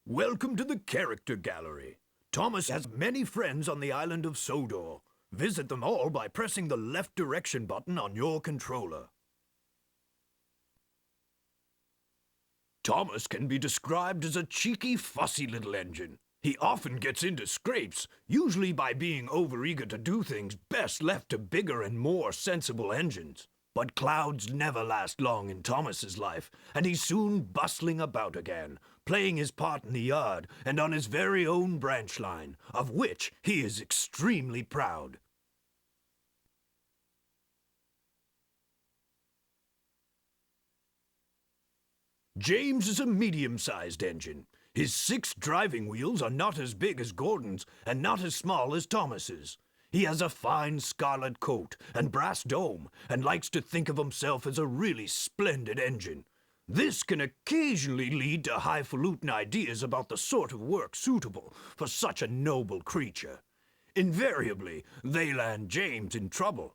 Welcome to the Character Gallery. Thomas has many friends on the island of Sodor. Visit them all by pressing the left direction button on your controller. Thomas can be described as a cheeky, fussy little engine. He often gets into scrapes, usually by being overeager to do things best left to bigger and more sensible engines. But clouds never last long in Thomas's life, and he's soon bustling about again, playing his part in the yard and on his very own branch line, of which he is extremely proud. James is a medium-sized engine. His 6 driving wheels are not as big as Gordon's and not as small as Thomas's. He has a fine scarlet coat and brass dome and likes to think of himself as a really splendid engine. This can occasionally lead to highfalutin ideas about the sort of work suitable for such a noble creature. Invariably, they land James in trouble.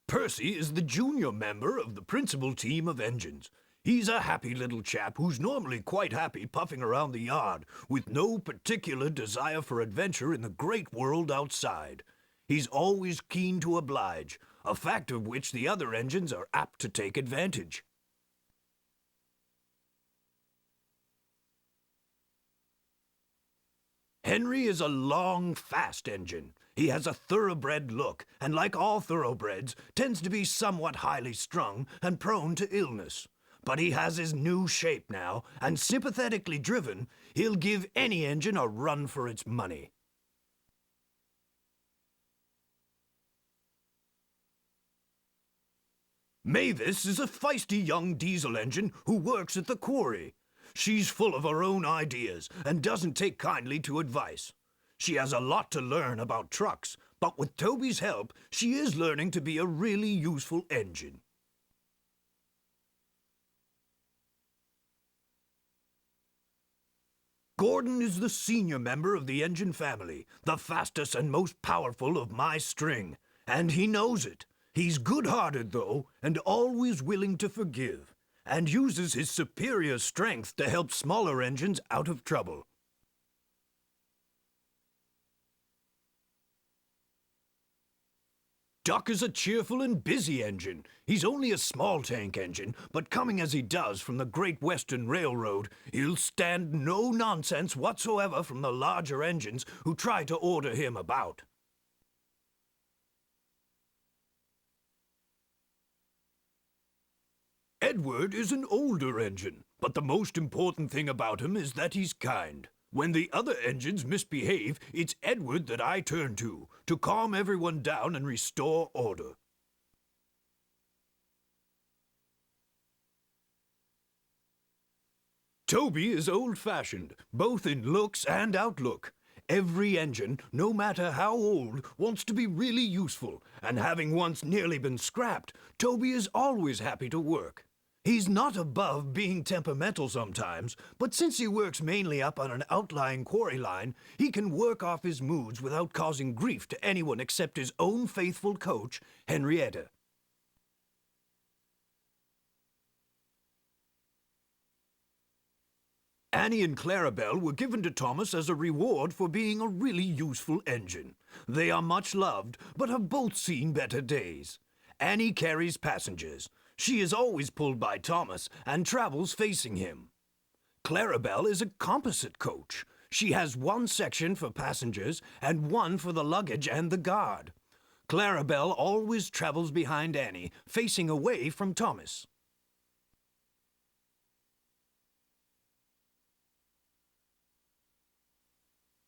Percy is the junior member of the principal team of engines. He's a happy little chap who's normally quite happy puffing around the yard with no particular desire for adventure in the great world outside. He's always keen to oblige, a fact of which the other engines are apt to take advantage. Henry is a long, fast engine. He has a thoroughbred look, and like all thoroughbreds, tends to be somewhat highly strung and prone to illness. But he has his new shape now, and sympathetically driven, he'll give any engine a run for its money. Mavis is a feisty young diesel engine who works at the quarry. She's full of her own ideas and doesn't take kindly to advice. She has a lot to learn about trucks, but with Toby's help, she is learning to be a really useful engine. Gordon is the senior member of the engine family, the fastest and most powerful of my string, and he knows it. He's good-hearted, though, and always willing to forgive, and uses his superior strength to help smaller engines out of trouble. Duck is a cheerful and busy engine. He's only a small-tank engine, but coming as he does from the Great Western Railroad, he'll stand no nonsense whatsoever from the larger engines who try to order him about. Edward is an older engine, but the most important thing about him is that he's kind. When the other engines misbehave, it's Edward that I turn to calm everyone down and restore order. Toby is old-fashioned, both in looks and outlook. Every engine, no matter how old, wants to be really useful, and having once nearly been scrapped, Toby is always happy to work. He's not above being temperamental sometimes, but since he works mainly up on an outlying quarry line, he can work off his moods without causing grief to anyone except his own faithful coach, Henrietta. Annie and Clarabelle were given to Thomas as a reward for being a really useful engine. They are much loved, but have both seen better days. Annie carries passengers. She is always pulled by Thomas and travels facing him. Clarabelle is a composite coach. She has one section for passengers and one for the luggage and the guard. Clarabelle always travels behind Annie, facing away from Thomas.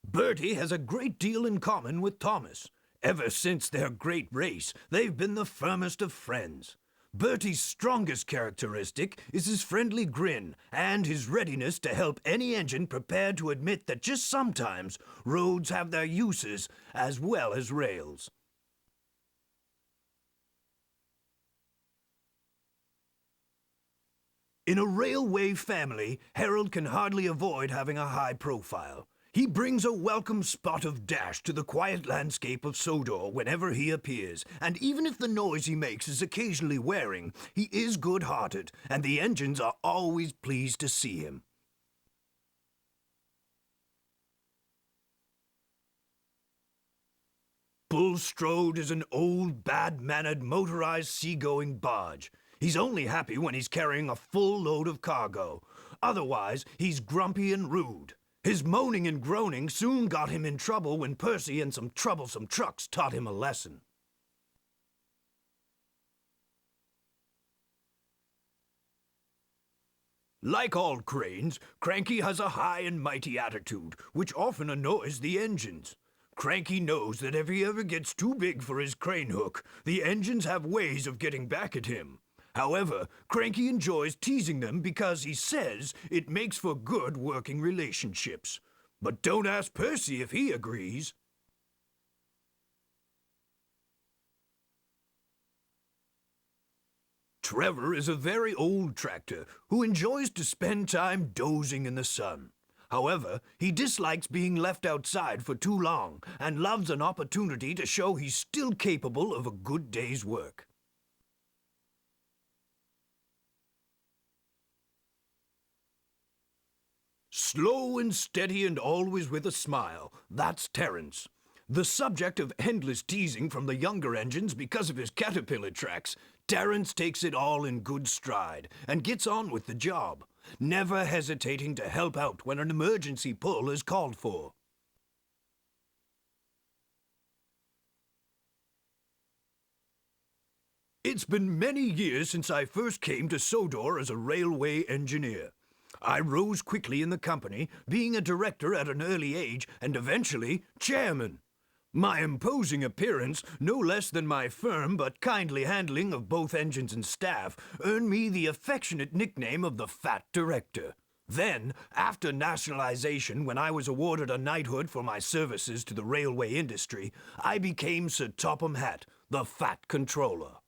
Bertie has a great deal in common with Thomas. Ever since their great race, they've been the firmest of friends. Bertie's strongest characteristic is his friendly grin and his readiness to help any engine prepared to admit that just sometimes roads have their uses as well as rails. In a railway family, Harold can hardly avoid having a high profile. He brings a welcome spot of dash to the quiet landscape of Sodor whenever he appears, and even if the noise he makes is occasionally wearing, he is good-hearted, and the engines are always pleased to see him. Bulstrode is an old, bad-mannered, motorized seagoing barge. He's only happy when he's carrying a full load of cargo. Otherwise, he's grumpy and rude. His moaning and groaning soon got him in trouble when Percy and some troublesome trucks taught him a lesson. Like all cranes, Cranky has a high and mighty attitude, which often annoys the engines. Cranky knows that if he ever gets too big for his crane hook, the engines have ways of getting back at him. However, Cranky enjoys teasing them because he says it makes for good working relationships. But don't ask Percy if he agrees. Trevor is a very old tractor who enjoys to spend time dozing in the sun. However, he dislikes being left outside for too long and loves an opportunity to show he's still capable of a good day's work. Slow and steady and always with a smile, that's Terence. The subject of endless teasing from the younger engines because of his caterpillar tracks, Terence takes it all in good stride and gets on with the job, never hesitating to help out when an emergency pull is called for. It's been many years since I first came to Sodor as a railway engineer. I rose quickly in the company, being a director at an early age and eventually chairman. My imposing appearance, no less than my firm but kindly handling of both engines and staff, earned me the affectionate nickname of the Fat Director. Then, after nationalization, when I was awarded a knighthood for my services to the railway industry, I became Sir Topham Hatt, the Fat Controller.